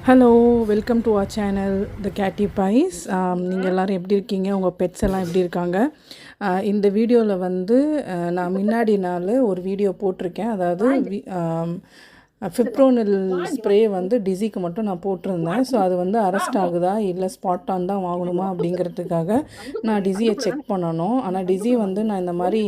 Hello, welcome to our channel the Katie Pies. நீங்கள் எல்லோரும் எப்படி இருக்கீங்க? உங்கள் பெட்ஸ் எல்லாம் எப்படி இருக்காங்க? இந்த வீடியோவில் வந்து நான் முன்னாடி நாள் ஒரு வீடியோ போட்டிருக்கேன். அதாவது ஃபிப்ரோனில் ஸ்ப்ரே வந்து டிசிக்கு மட்டும் நான் போட்டிருந்தேன். ஸோ அது வந்து அரெஸ்ட் ஆகுதா இல்லை ஸ்பாட் ஆன் தான் வாங்கணுமா அப்படிங்கிறதுக்காக நான் டிசியை செக் பண்ணணும். ஆனால் டிசி வந்து நான் இந்த மாதிரி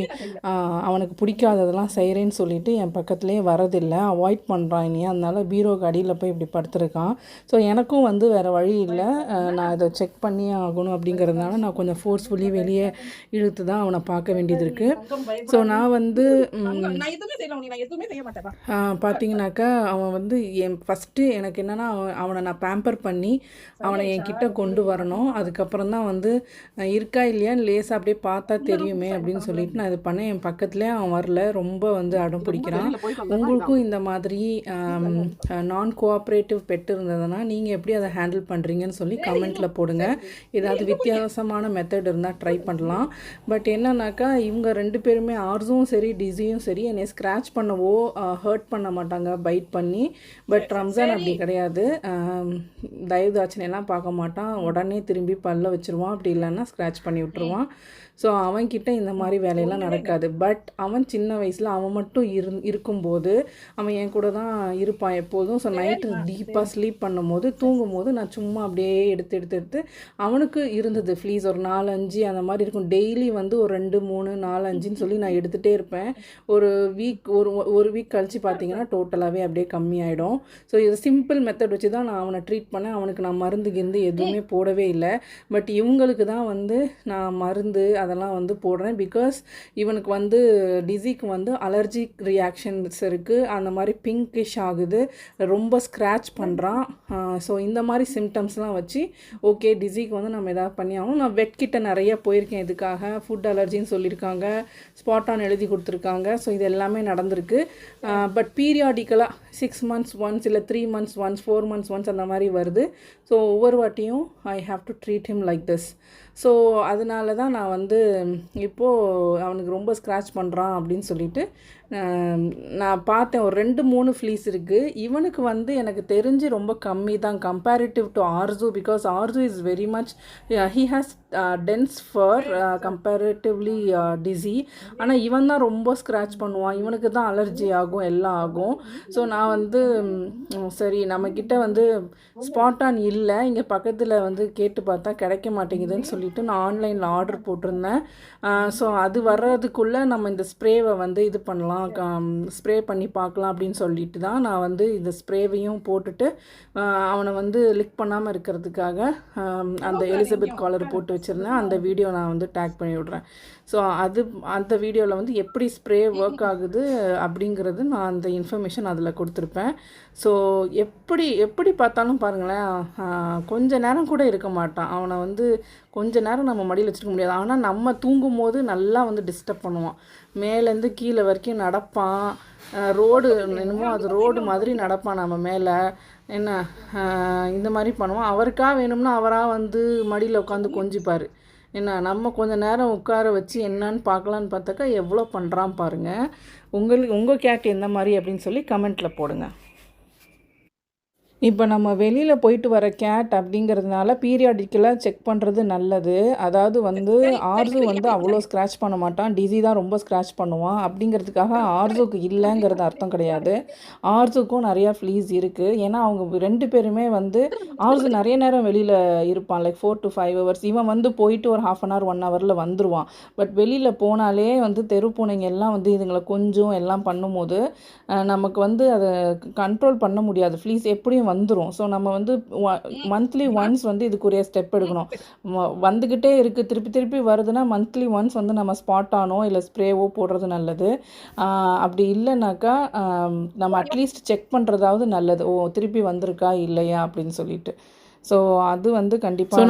அவனுக்கு பிடிக்காததெல்லாம் செய்கிறேன்னு சொல்லிவிட்டு என் பக்கத்துலேயே வரதில்லை, அவாய்ட் பண்ணுறான். இனி அதனால் பீரோக்கு அடியில் போய் இப்படி படுத்துருக்கான். ஸோ எனக்கும் வந்து வேறு வழி இல்லை, நான் இதை செக் பண்ணியே ஆகணும் அப்படிங்கிறதுனால நான் கொஞ்சம் ஃபோர்ஸ்ஃபுல்லி வெளியே இழுத்து தான் அவனை பார்க்க வேண்டியது இருக்குது. ஸோ நான் வந்து பார்த்தீங்கன்னாக்கா அவன் வந்து ஃபஸ்ட்டு எனக்கு என்னென்னா அவனை நான் பேம்பர் பண்ணி அவனை என்கிட்ட கொண்டு வரணும். அதுக்கப்புறம் தான் வந்து இருக்கா இல்லையான்னு லேசாக அப்படியே பார்த்தா தெரியுமே அப்படின்னு சொல்லிட்டு நான் இது பண்ணேன். என் பக்கத்துலேயே அவன் வரல, ரொம்ப வந்து அடம் பிடிக்கிறான். உங்களுக்கும் இந்த மாதிரி நான் கோஆப்ரேட்டிவ் பெட் இருந்ததுன்னா நீங்கள் எப்படி அதை ஹேண்டில் பண்ணுறீங்கன்னு சொல்லி கமெண்ட்டில் போடுங்க. ஏதாவது வித்தியாசமான மெத்தட் இருந்தால் ட்ரை பண்ணலாம். பட் என்னன்னாக்கா இவங்க ரெண்டு பேருமே ஆர்ஸும் சரி டிசியும் சரி என்னை ஸ்க்ராட்ச் பண்ணவோ ஹர்ட் பண்ண மாட்டாங்க பைட் பண்ணி. பட் ரம்ஜான் அப்படி கிடையாது, தயவுதாட்சணையெல்லாம் பார்க்க மாட்டான், உடனே திரும்பி பல்ல வச்சுருவான், அப்படி இல்லைன்னா ஸ்க்ராட்ச் பண்ணி விட்டுருவான். ஸோ அவன்கிட்ட இந்த மாதிரி வேலையெல்லாம் நடக்காது. பட் அவன் சின்ன வயசில் அவன் மட்டும் இருக்கும்போது அவன் என் கூட தான் இருப்பான் எப்போதும். ஸோ நைட்டு டீப்பாக ஸ்லீப் பண்ணும்போது தூங்கும்போது நான் சும்மா அப்படியே எடுத்து அவனுக்கு இருந்தது ஃப்ளீஸ் ஒரு 4-5 அந்த மாதிரி இருக்கும். டெய்லி வந்து ஒரு 2-3-4-5ன்னு சொல்லி நான் எடுத்துகிட்டே இருப்பேன். ஒரு வீக் கழித்து பார்த்தீங்கன்னா டோட்டலாகவே அப்படியே கம்மியாயிடும். ஸோ இது சிம்பிள் மெத்தட் வச்சு தான் நான் அவனை ட்ரீட் பண்ணேன். அவனுக்கு நான் மருந்து எதுவுமே போடவே இல்லை. பட் இவங்களுக்கு தான் வந்து நான் மருந்து அதெல்லாம் வந்து போடுறேன். பிகாஸ் இவனுக்கு வந்து டிசிக்கு வந்து அலர்ஜிக் ரியாக்ஷன்ஸ் இருக்குது. அந்த மாதிரி பிங்கிஷ் ஆகுது, ரொம்ப ஸ்க்ராட்ச் பண்ணுறான். ஸோ இந்த மாதிரி சிம்டம்ஸ்லாம் வச்சு ஓகே டிசிக்கு வந்து நம்ம எதாவது பண்ணி ஆகணும். நான் வெட்கிட்ட நிறைய போயிருக்கேன் இதுக்காக. ஃபுட் அலர்ஜின்னு சொல்லியிருக்காங்க, ஸ்பாட் ஆன் எழுதி கொடுத்துருக்காங்க. ஸோ இது எல்லாமே நடந்திருக்கு. பட் பீரியாடிக்கலாக 6 months ஒன்ஸ் இல்லை 3 months ஒன்ஸ் 4 months ஒன்ஸ் அந்த மாதிரி வருது. ஸோ ஒவ்வொரு வாட்டியும் I have to treat him like this. So அதனால தான் நான் வந்து இப்போது அவனுக்கு ரொம்ப ஸ்க்ராட்ச் பண்ணுறான் அப்படின்னு சொல்லிட்டு நான் பார்த்தேன். ஒரு 2-3 ஃப்ளீஸ் இருக்குது. இவனுக்கு வந்து எனக்கு தெரிஞ்சு ரொம்ப கம்மி தான் comparative to ours. Because ours is very much he has dense fur comparatively DC. ஆனால் இவன் தான் ரொம்ப ஸ்க்ராட்ச் பண்ணுவான், இவனுக்கு தான் அலர்ஜி ஆகும், எல்லாம் ஆகும். ஸோ நான் வந்து சரி நம்மக்கிட்ட வந்து ஸ்பாட் ஆன் இல்லை, இங்கே பக்கத்தில் வந்து கேட்டு பார்த்தா கிடைக்க மாட்டேங்குதுன்னு சொல்லிட்டு நான் ஆன்லைனில் ஆர்டர் போட்டிருந்தேன். ஸோ அது வர்றதுக்குள்ளே நம்ம இந்த ஸ்ப்ரேவை வந்து இது பண்ணலாம், ஸ்ப்ரே பண்ணி பார்க்கலாம் அப்படின்னு சொல்லிட்டு தான் நான் வந்து இந்த ஸ்ப்ரேவையும் போட்டுட்டு அவனை வந்து லிக் பண்ணாமல் இருக்கிறதுக்காக அந்த எலிசபெத் காலர் போட்டு வச்சுருந்தேன். அந்த வீடியோ நான் வந்து டேக் பண்ணி விட்றேன். ஸோ அந்த வீடியோவில் வந்து எப்படி ஸ்ப்ரே ஒர்க் ஆகுது அப்படிங்கிறது நான் அந்த இன்ஃபர்மேஷன் அதில் கொடுத்துருப்பேன். ஸோ எப்படி பார்த்தாலும் பாருங்களேன், கொஞ்ச நேரம் கூட இருக்க மாட்டான். அவனை வந்து கொஞ்ச நேரம் நம்ம மடியில் வச்சுருக்க முடியாது. ஆனால் நம்ம தூங்கும் போது நல்லா வந்து டிஸ்டர்ப் பண்ணுவான். மேலேருந்து கீழே வரைக்கும் நடப்பான். ரோடு என்னமோ அது ரோடு மாதிரி நடப்பான் நம்ம மேலே. என்ன இந்த மாதிரி பண்ணுவான். அவருக்காக வேணும்னா அவராக வந்து மடியில் உட்காந்து கொஞ்சிப்பார். என்ன நம்ம கொஞ்சம் நேரம் உட்கார வச்சு என்னன்னு பார்க்கலான்னு பார்த்தாக்கா எவ்வளோ பண்ணுறான் பாருங்கள். உங்கள் கேட் எந்த மாதிரி அப்படின்னு சொல்லி கமெண்ட்டில் போடுங்க. இப்போ நம்ம வெளியில் போயிட்டு வர கேட் அப்படிங்கிறதுனால பீரியாடிக்கலாக செக் பண்ணுறது நல்லது. அதாவது வந்து ஆர்ஸு வந்து அவ்வளோ ஸ்க்ராட்ச் பண்ண மாட்டான், டிசி தான் ரொம்ப ஸ்க்ராட்ச் பண்ணுவான். அப்படிங்கிறதுக்காக ஆர்ஸுக்கு இல்லைங்கிறது அர்த்தம் கிடையாது. ஆர்ஸுக்கும் நிறையா ஃப்ளீஸ் இருக்குது. ஏன்னா அவங்க 2 பேருமே வந்து ஆர்ஸு நிறைய நேரம் வெளியில் இருப்பான், லைக் 4 to 5 hours. இவன் வந்து போயிட்டு ஒரு 1/2 hour 1 hourல வந்துடுவான். பட் வெளியில் போனாலே வந்து தெரு பூனைங்க எல்லாம் வந்து இதுங்களை கொஞ்சம் எல்லாம் பண்ணும்போது நமக்கு வந்து அதை கண்ட்ரோல் பண்ண முடியாது. ஃப்ளீஸ் எப்படியும் வந்துடும். ஸோ நம்ம வந்து மந்த்லி ஒன்ஸ் வந்து இதுக்குரிய ஸ்டெப் எடுக்கணும். வந்துக்கிட்டே இருக்குது, திருப்பி வருதுன்னா மந்த்லி ஒன்ஸ் வந்து நம்ம ஸ்பாட் ஆனோ இல்லை ஸ்ப்ரேவோ போடுறது நல்லது. அப்படி இல்லைனாக்கா நம்ம அட்லீஸ்ட் செக் பண்ணுறதாவது நல்லது. திருப்பி வந்திருக்கா இல்லையா அப்படின்னு சொல்லிட்டு. ஸோ அது வந்து கண்டிப்பாக